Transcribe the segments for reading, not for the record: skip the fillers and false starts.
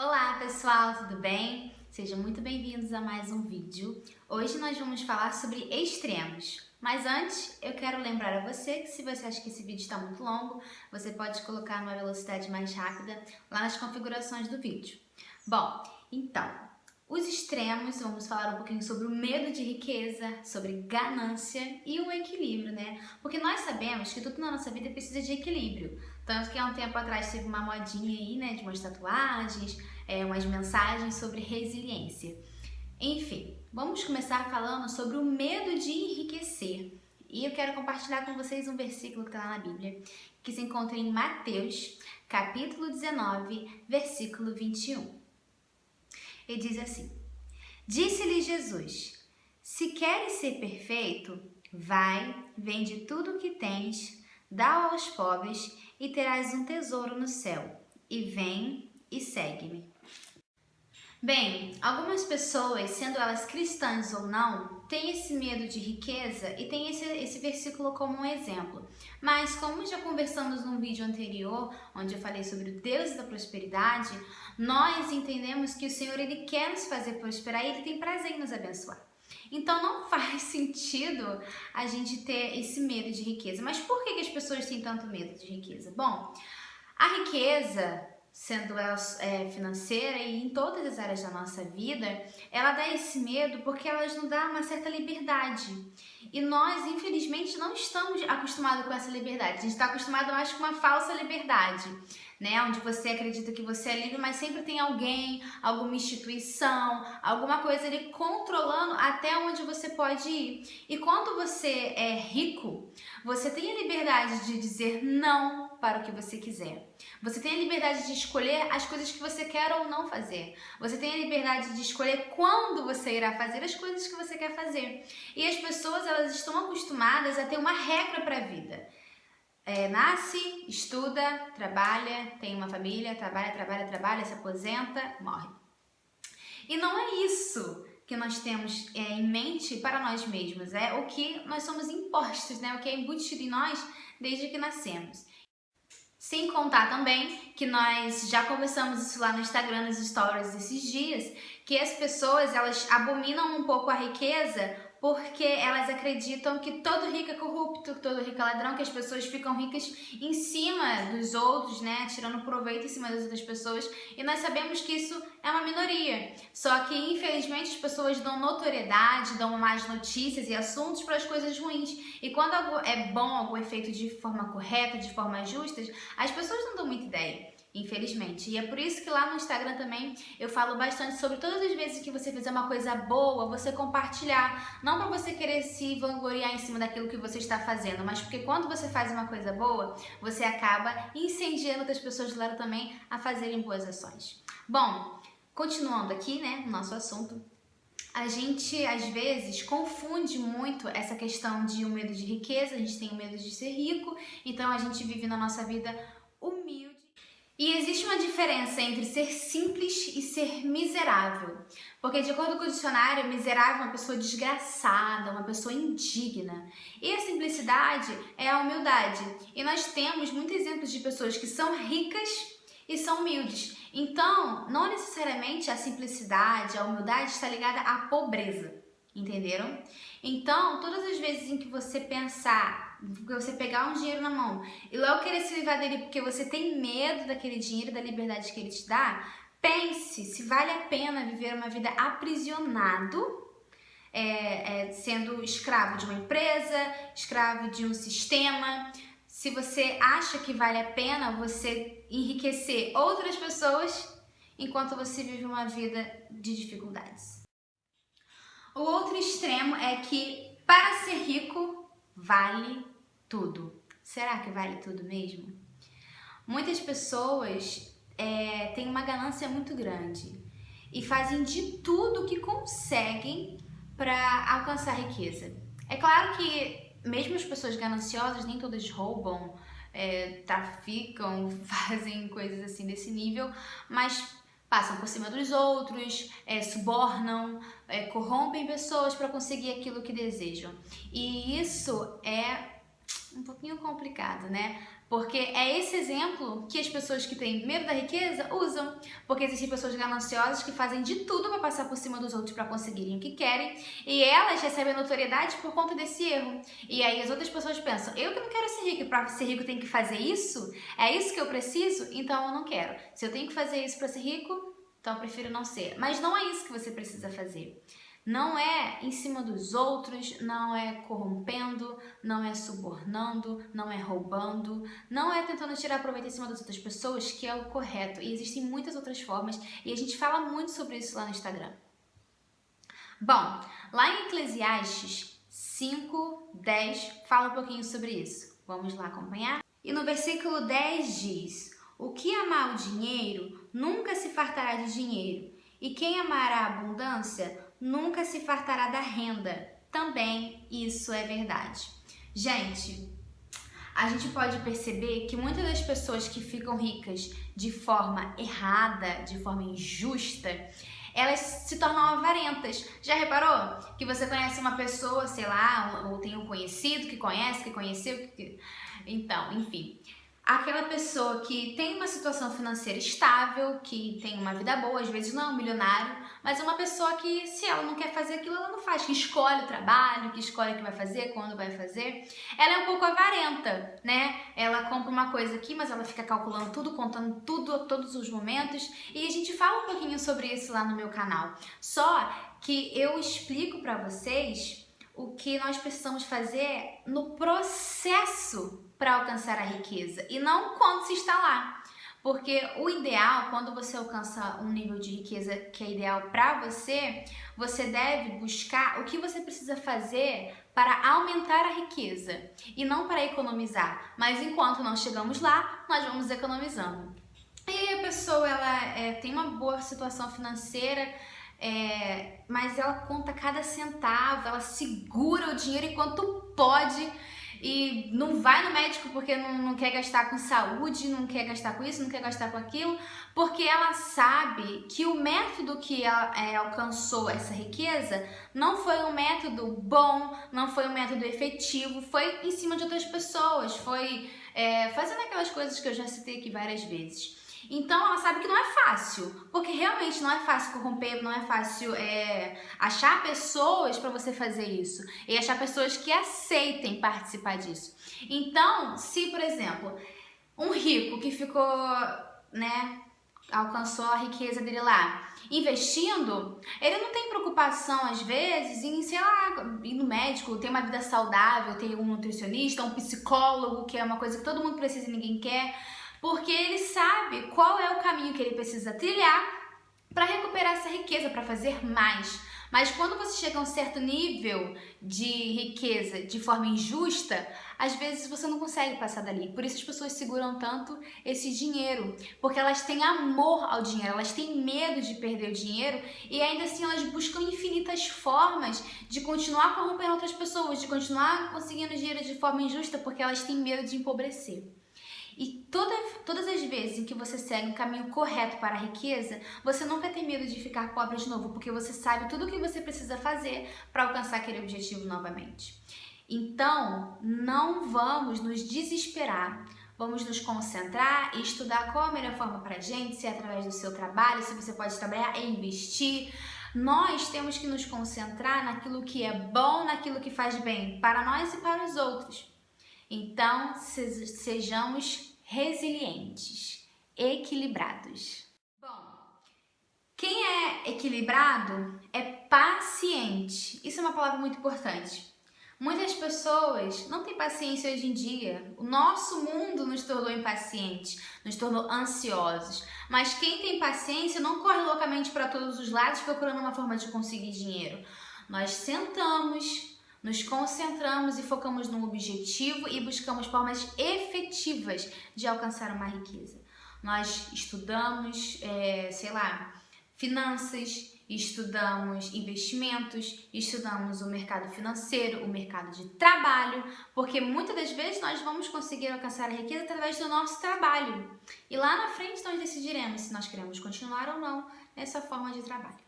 Olá pessoal, tudo bem? Sejam muito bem-vindos a mais um vídeo. Hoje nós vamos falar sobre extremos. Mas antes, eu quero lembrar a você que se você acha que esse vídeo está muito longo, você pode colocar numa velocidade mais rápida lá nas configurações do vídeo. Bom, então, os extremos, vamos falar um pouquinho sobre o medo de riqueza, sobre ganância e o equilíbrio, né? Porque nós sabemos que tudo na nossa vida precisa de equilíbrio. Tanto que há um tempo atrás teve uma modinha aí, né, de umas tatuagens, umas mensagens sobre resiliência. Enfim, vamos começar falando sobre o medo de enriquecer. E eu quero compartilhar com vocês um versículo que está lá na Bíblia, que se encontra em Mateus, capítulo 19, versículo 21. E diz assim: Disse-lhe Jesus: Se queres ser perfeito, vai, vende tudo o que tens, dá aos pobres e terás um tesouro no céu. E vem e segue-me. Bem, algumas pessoas, sendo elas cristãs ou não, têm esse medo de riqueza e têm esse versículo como um exemplo. Mas como já conversamos num vídeo anterior, onde eu falei sobre o Deus da prosperidade, nós entendemos que o Senhor ele quer nos fazer prosperar e Ele tem prazer em nos abençoar. Então não faz sentido a gente ter esse medo de riqueza. Mas por que as pessoas têm tanto medo de riqueza? Bom, a riqueza, sendo ela financeira e em todas as áreas da nossa vida, ela dá esse medo porque ela nos dá uma certa liberdade. E nós, infelizmente, não estamos acostumados com essa liberdade. A gente está acostumado mais com uma falsa liberdade, né? Onde você acredita que você é livre, mas sempre tem alguém, alguma instituição, alguma coisa ali controlando até onde você pode ir. E quando você é rico, você tem a liberdade de dizer não para o que você quiser. Você tem a liberdade de escolher as coisas que você quer ou não fazer. Você tem a liberdade de escolher quando você irá fazer as coisas que você quer fazer. E as pessoas, elas estão acostumadas a ter uma regra para a vida. Nasce, estuda, trabalha, tem uma família, trabalha, se aposenta, morre. E não é isso que nós temos em mente para nós mesmos. É o que nós somos impostos, né? O que é embutido em nós desde que nascemos. Sem contar também que nós já conversamos isso lá no Instagram, nos stories esses dias, que as pessoas, elas abominam um pouco a riqueza porque elas acreditam que todo rico é corrupto, que todo rico é ladrão, que as pessoas ficam ricas em cima dos outros, né, tirando proveito em cima das outras pessoas, e nós sabemos que isso é uma minoria. Só que, infelizmente, as pessoas dão notoriedade, dão mais notícias e assuntos para as coisas ruins. E quando algo é bom, algo é feito de forma correta, de forma justa, as pessoas não dão muita ideia, infelizmente. E é por isso que lá no Instagram também eu falo bastante sobre todas as vezes que você fizer uma coisa boa, você compartilhar. Não para você querer se vangloriar em cima daquilo que você está fazendo, mas porque quando você faz uma coisa boa, você acaba incendiando outras pessoas de lado também a fazerem boas ações. Bom, continuando aqui, né, no nosso assunto, a gente às vezes confunde muito essa questão de o medo de riqueza, a gente tem o medo de ser rico, então a gente vive na nossa vida humilde. E existe uma diferença entre ser simples e ser miserável, porque de acordo com o dicionário, miserável é uma pessoa desgraçada, uma pessoa indigna. E a simplicidade é a humildade. E nós temos muitos exemplos de pessoas que são ricas e são humildes. Então, não necessariamente a simplicidade, a humildade está ligada à pobreza, entenderam? Então, todas as vezes em que você pensar, que você pegar um dinheiro na mão e logo querer se livrar dele porque você tem medo daquele dinheiro, da liberdade que ele te dá, pense se vale a pena viver uma vida aprisionado, sendo escravo de uma empresa, escravo de um sistema. Se você acha que vale a pena você enriquecer outras pessoas enquanto você vive uma vida de dificuldades. O outro extremo é que para ser rico vale tudo. Será que vale tudo mesmo? Muitas pessoas têm uma ganância muito grande e fazem de tudo que conseguem para alcançar riqueza. É claro que mesmo as pessoas gananciosas, nem todas roubam, traficam, fazem coisas assim desse nível, mas passam por cima dos outros, subornam, corrompem pessoas para conseguir aquilo que desejam. E isso é um pouquinho complicado, né? Porque é esse exemplo que as pessoas que têm medo da riqueza usam. Porque existem pessoas gananciosas que fazem de tudo para passar por cima dos outros para conseguirem o que querem. E elas recebem notoriedade por conta desse erro. E aí as outras pessoas pensam, eu que não quero ser rico, para ser rico tem que fazer isso? É isso que eu preciso? Então eu não quero. Se eu tenho que fazer isso para ser rico, então eu prefiro não ser. Mas não é isso que você precisa fazer. Não é em cima dos outros, não é corrompendo, não é subornando, não é roubando, não é tentando tirar proveito em cima das outras pessoas, que é o correto. E existem muitas outras formas e a gente fala muito sobre isso lá no Instagram. Bom, lá em Eclesiastes 5:10 fala um pouquinho sobre isso. Vamos lá acompanhar? E no versículo 10 diz: o que amar o dinheiro nunca se fartará de dinheiro, e quem amará a abundância nunca se fartará da renda. Também isso é verdade. Gente, a gente pode perceber que muitas das pessoas que ficam ricas de forma errada, de forma injusta, elas se tornam avarentas. Já reparou que você conhece uma pessoa, sei lá, ou tem um conhecido que conhece, que conheceu, então, enfim, aquela pessoa que tem uma situação financeira estável, que tem uma vida boa, às vezes não é um milionário, mas é uma pessoa que, se ela não quer fazer aquilo, ela não faz, que escolhe o trabalho, que escolhe o que vai fazer, quando vai fazer. Ela é um pouco avarenta, né? Ela compra uma coisa aqui, mas ela fica calculando tudo, contando tudo a todos os momentos, e a gente fala um pouquinho sobre isso lá no meu canal. Só que eu explico pra vocês o que nós precisamos fazer no processo para alcançar a riqueza e não quando se está lá. Porque o ideal, quando você alcança um nível de riqueza que é ideal para você, você deve buscar o que você precisa fazer para aumentar a riqueza e não para economizar. Mas enquanto não chegamos lá, nós vamos economizando. E aí a pessoa ela tem uma boa situação financeira, mas ela conta cada centavo, ela segura o dinheiro enquanto pode e não vai no médico porque não quer gastar com saúde, não quer gastar com isso, não quer gastar com aquilo, porque ela sabe que o método que ela alcançou essa riqueza não foi um método bom, não foi um método efetivo, foi em cima de outras pessoas, foi fazendo aquelas coisas que eu já citei aqui várias vezes. Então ela sabe que não é fácil, porque realmente não é fácil corromper, não é fácil achar pessoas para você fazer isso e achar pessoas que aceitem participar disso. Então, se por exemplo, um rico que ficou, alcançou a riqueza dele lá, investindo, ele não tem preocupação às vezes em, sei lá, ir no médico, ter uma vida saudável, ter um nutricionista, um psicólogo, que é uma coisa que todo mundo precisa e ninguém quer. Porque ele sabe qual é o caminho que ele precisa trilhar para recuperar essa riqueza, para fazer mais. Mas quando você chega a um certo nível de riqueza de forma injusta, às vezes você não consegue passar dali. Por isso as pessoas seguram tanto esse dinheiro, porque elas têm amor ao dinheiro, elas têm medo de perder o dinheiro e ainda assim elas buscam infinitas formas de continuar corrompendo outras pessoas, de continuar conseguindo dinheiro de forma injusta, porque elas têm medo de empobrecer. E todas as vezes em que você segue o caminho correto para a riqueza, você nunca tem medo de ficar pobre de novo, porque você sabe tudo o que você precisa fazer para alcançar aquele objetivo novamente. Então, não vamos nos desesperar, vamos nos concentrar e estudar qual a melhor forma para a gente, se é através do seu trabalho, se você pode trabalhar e investir. Nós temos que nos concentrar naquilo que é bom, naquilo que faz bem para nós e para os outros. Então, sejamos resilientes, equilibrados. Bom, quem é equilibrado é paciente. Isso é uma palavra muito importante. Muitas pessoas não têm paciência hoje em dia. O nosso mundo nos tornou impacientes, nos tornou ansiosos. Mas quem tem paciência não corre loucamente para todos os lados procurando uma forma de conseguir dinheiro. Nós sentamos, nos concentramos e focamos num objetivo e buscamos formas efetivas de alcançar uma riqueza. Nós estudamos, finanças, estudamos investimentos, estudamos o mercado financeiro, o mercado de trabalho, porque muitas das vezes nós vamos conseguir alcançar a riqueza através do nosso trabalho. E lá na frente nós decidiremos se nós queremos continuar ou não nessa forma de trabalho.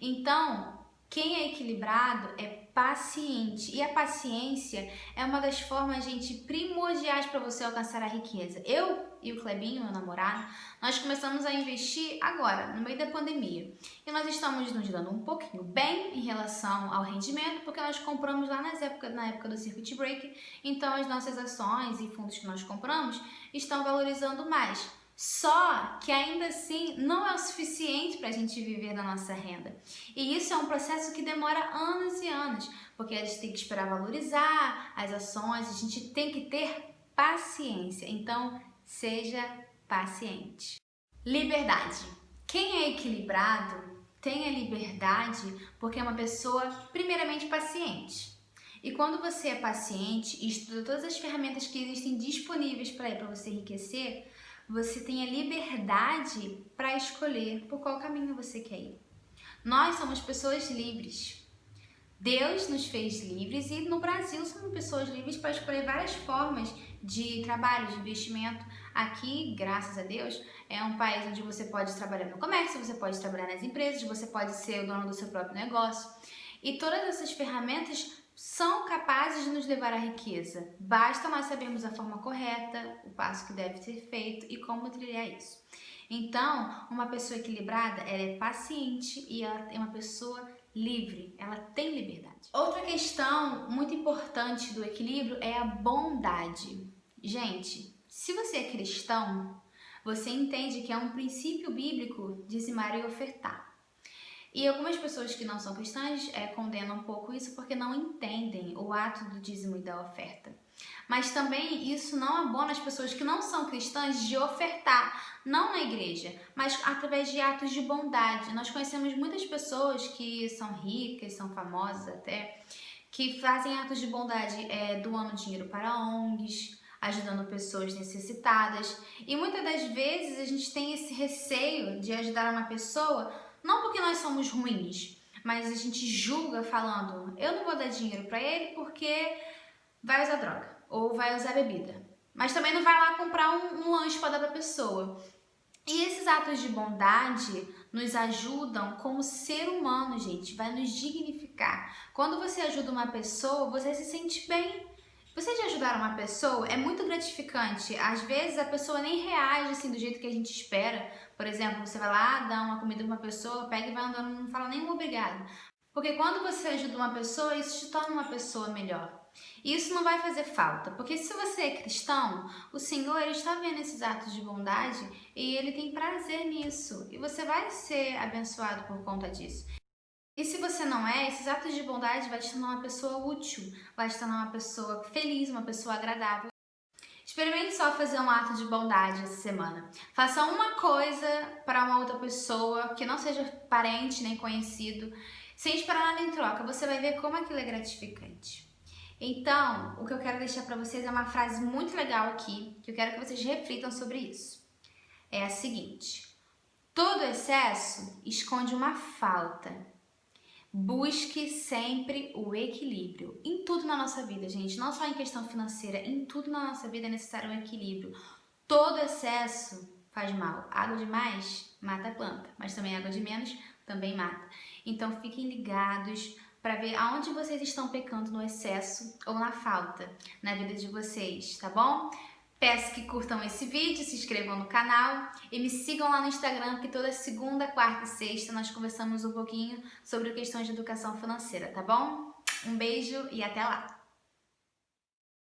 Então, Quem é equilibrado é paciente. E a paciência é uma das formas, gente, primordiais para você alcançar a riqueza. Eu e o Clebinho, meu namorado, nós começamos a investir agora, no meio da pandemia. E nós estamos nos dando um pouquinho bem em relação ao rendimento, porque nós compramos lá na época do Circuit Breaker. Então as nossas ações e fundos que nós compramos estão valorizando mais. Só que ainda assim não é o suficiente para a gente viver da nossa renda. E isso é um processo que demora anos e anos, porque a gente tem que esperar valorizar as ações, a gente tem que ter paciência. Então, seja paciente. Liberdade. Quem é equilibrado tem a liberdade porque é uma pessoa primeiramente paciente. E quando você é paciente e estuda todas as ferramentas que existem disponíveis para você enriquecer, você tem a liberdade para escolher por qual caminho você quer ir. Nós somos pessoas livres. Deus nos fez livres e no Brasil somos pessoas livres para escolher várias formas de trabalho, de investimento. Aqui, graças a Deus, é um país onde você pode trabalhar no comércio, você pode trabalhar nas empresas, você pode ser o dono do seu próprio negócio. E todas essas ferramentas são capazes de nos levar à riqueza. Basta nós sabermos a forma correta, o passo que deve ser feito e como trilhar isso. Então, uma pessoa equilibrada, ela é paciente e ela é uma pessoa livre, ela tem liberdade. Outra questão muito importante do equilíbrio é a bondade. Gente, se você é cristão, você entende que é um princípio bíblico dizimar e ofertar. E algumas pessoas que não são cristãs condenam um pouco isso porque não entendem o ato do dízimo e da oferta. Mas também isso não abona as pessoas que não são cristãs de ofertar, não na igreja, mas através de atos de bondade. Nós conhecemos muitas pessoas que são ricas, são famosas até, que fazem atos de bondade doando dinheiro para ONGs, ajudando pessoas necessitadas. E muitas das vezes a gente tem esse receio de ajudar uma pessoa, não porque nós somos ruins, mas a gente julga falando, eu não vou dar dinheiro para ele porque vai usar droga ou vai usar bebida. Mas também não vai lá comprar um lanche para dar para a pessoa. E esses atos de bondade nos ajudam como ser humano, gente, vai nos dignificar. Quando você ajuda uma pessoa, você se sente bem. Você de ajudar uma pessoa é muito gratificante. Às vezes a pessoa nem reage assim do jeito que a gente espera. Por exemplo, você vai lá, dá uma comida para uma pessoa, pega e vai andando, não fala nem um obrigado. Porque quando você ajuda uma pessoa, isso te torna uma pessoa melhor. E isso não vai fazer falta, porque se você é cristão, o Senhor ele está vendo esses atos de bondade e Ele tem prazer nisso. E você vai ser abençoado por conta disso. E se você não é, esses atos de bondade vai te tornar uma pessoa útil, vai te tornar uma pessoa feliz, uma pessoa agradável. Experimente só fazer um ato de bondade essa semana. Faça uma coisa para uma outra pessoa que não seja parente nem conhecido, sem esperar nada em troca. Você vai ver como aquilo é gratificante. Então, o que eu quero deixar para vocês é uma frase muito legal aqui, que eu quero que vocês reflitam sobre isso. É a seguinte: todo excesso esconde uma falta. Busque sempre o equilíbrio. Em tudo na nossa vida, gente, não só em questão financeira, em tudo na nossa vida é necessário um equilíbrio. Todo excesso faz mal. Água demais mata a planta, mas também água de menos também mata. Então fiquem ligados para ver aonde vocês estão pecando no excesso ou na falta na vida de vocês, tá bom? Peço que curtam esse vídeo, se inscrevam no canal e me sigam lá no Instagram, que toda segunda, quarta e sexta nós conversamos um pouquinho sobre questões de educação financeira, tá bom? Um beijo e até lá!